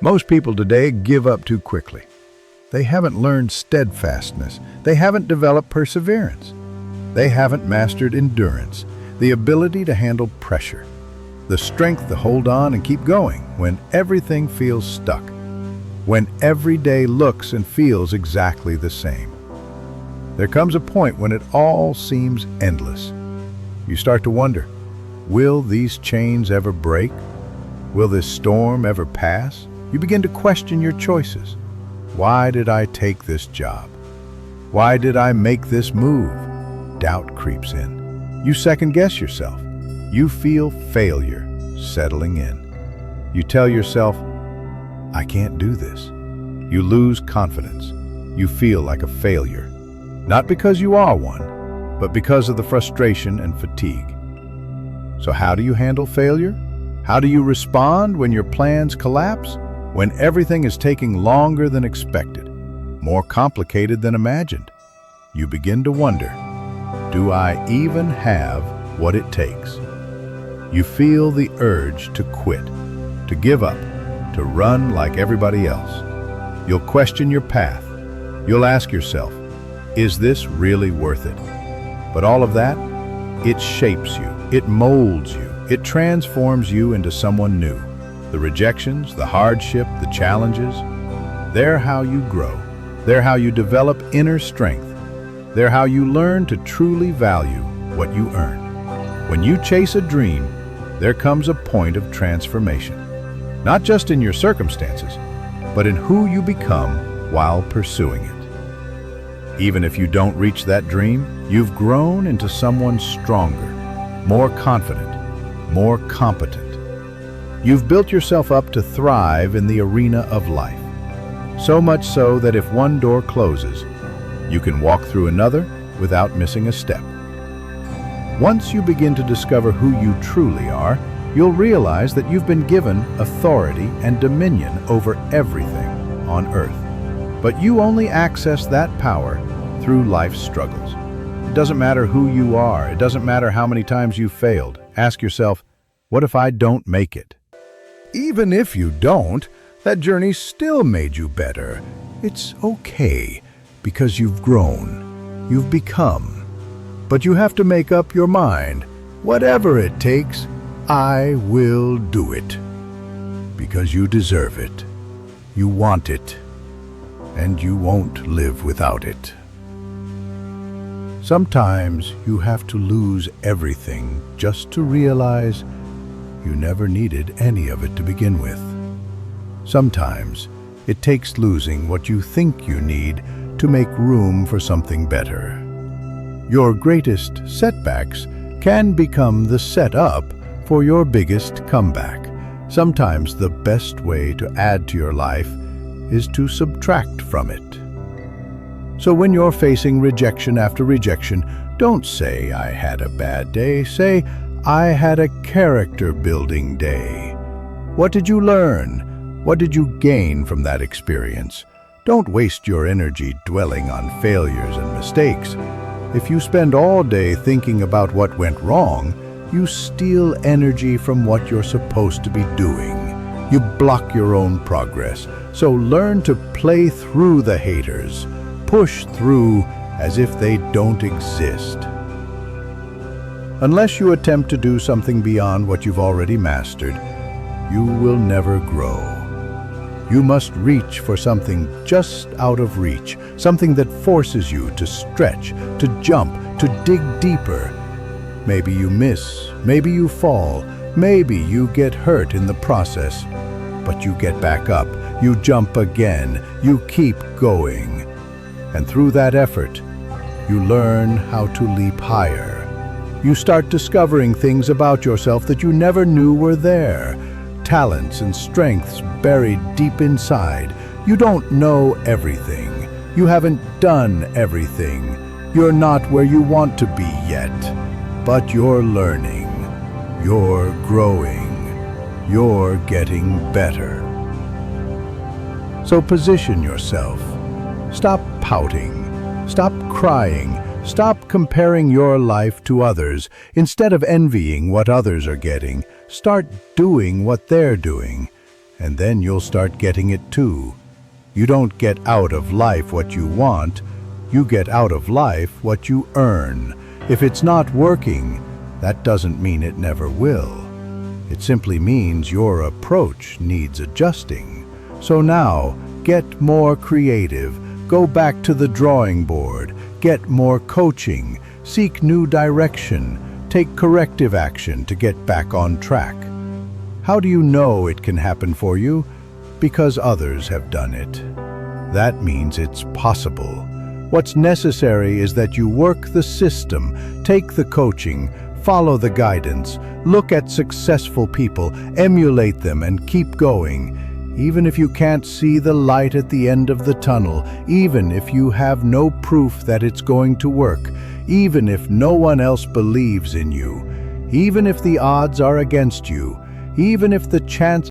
Most people today give up too quickly. They haven't learned steadfastness. They haven't developed perseverance. They haven't mastered endurance, the ability to handle pressure, the strength to hold on and keep going when everything feels stuck, when every day looks and feels exactly the same. There comes a point when it all seems endless. You start to wonder, will these chains ever break? Will this storm ever pass? You begin to question your choices. Why did I take this job? Why did I make this move? Doubt creeps in. You second-guess yourself. You feel failure settling in. You tell yourself, I can't do this. You lose confidence. You feel like a failure. Not because you are one, but because of the frustration and fatigue. So how do you handle failure? How do you respond when your plans collapse? When everything is taking longer than expected, more complicated than imagined? You begin to wonder, do I even have what it takes? You feel the urge to quit, to give up, to run like everybody else. You'll question your path. You'll ask yourself, is this really worth it? But all of that, it shapes you, it molds you, it transforms you into someone new. The rejections, the hardship, the challenges, they're how you grow. They're how you develop inner strength. They're how you learn to truly value what you earn. When you chase a dream, there comes a point of transformation. Not just in your circumstances, but in who you become while pursuing it. Even if you don't reach that dream, you've grown into someone stronger, more confident, more competent. You've built yourself up to thrive in the arena of life. So much so that if one door closes, you can walk through another without missing a step. Once you begin to discover who you truly are, you'll realize that you've been given authority and dominion over everything on earth. But you only access that power through life's struggles. It doesn't matter who you are. It doesn't matter how many times you've failed. Ask yourself, what if I don't make it? Even if you don't, that journey still made you better. It's okay, because you've grown, you've become. But you have to make up your mind. Whatever it takes, I will do it. Because you deserve it, you want it, and you won't live without it. Sometimes you have to lose everything just to realize you never needed any of it to begin with. Sometimes it takes losing what you think you need to make room for something better. Your greatest setbacks can become the setup for your biggest comeback. Sometimes the best way to add to your life is to subtract from it. So when you're facing rejection after rejection, don't say, I had a bad day. Say, I had a character-building day. What did you learn? What did you gain from that experience? Don't waste your energy dwelling on failures and mistakes. If you spend all day thinking about what went wrong, you steal energy from what you're supposed to be doing. You block your own progress. So learn to play through the haters. Push through as if they don't exist. Unless you attempt to do something beyond what you've already mastered, you will never grow. You must reach for something just out of reach, something that forces you to stretch, to jump, to dig deeper. Maybe you miss, maybe you fall, maybe you get hurt in the process, but you get back up, you jump again, you keep going. And through that effort, you learn how to leap higher. You start discovering things about yourself that you never knew were there. Talents and strengths buried deep inside. You don't know everything. You haven't done everything. You're not where you want to be yet. But you're learning. You're growing. You're getting better. So position yourself. Stop pouting. Stop crying. Stop comparing your life to others. Instead of envying what others are getting, start doing what they're doing. and then you'll start getting it too. You don't get out of life what you want, you get out of life what you earn. If it's not working, that doesn't mean it never will. It simply means your approach needs adjusting. So now, get more creative, go back to the drawing board, get more coaching, seek new direction, take corrective action to get back on track. How do you know it can happen for you? Because others have done it. That means it's possible. What's necessary is that you work the system, take the coaching, follow the guidance, look at successful people, emulate them, and keep going. Even if you can't see the light at the end of the tunnel, even if you have no proof that it's going to work, even if no one else believes in you, even if the odds are against you, even if the chance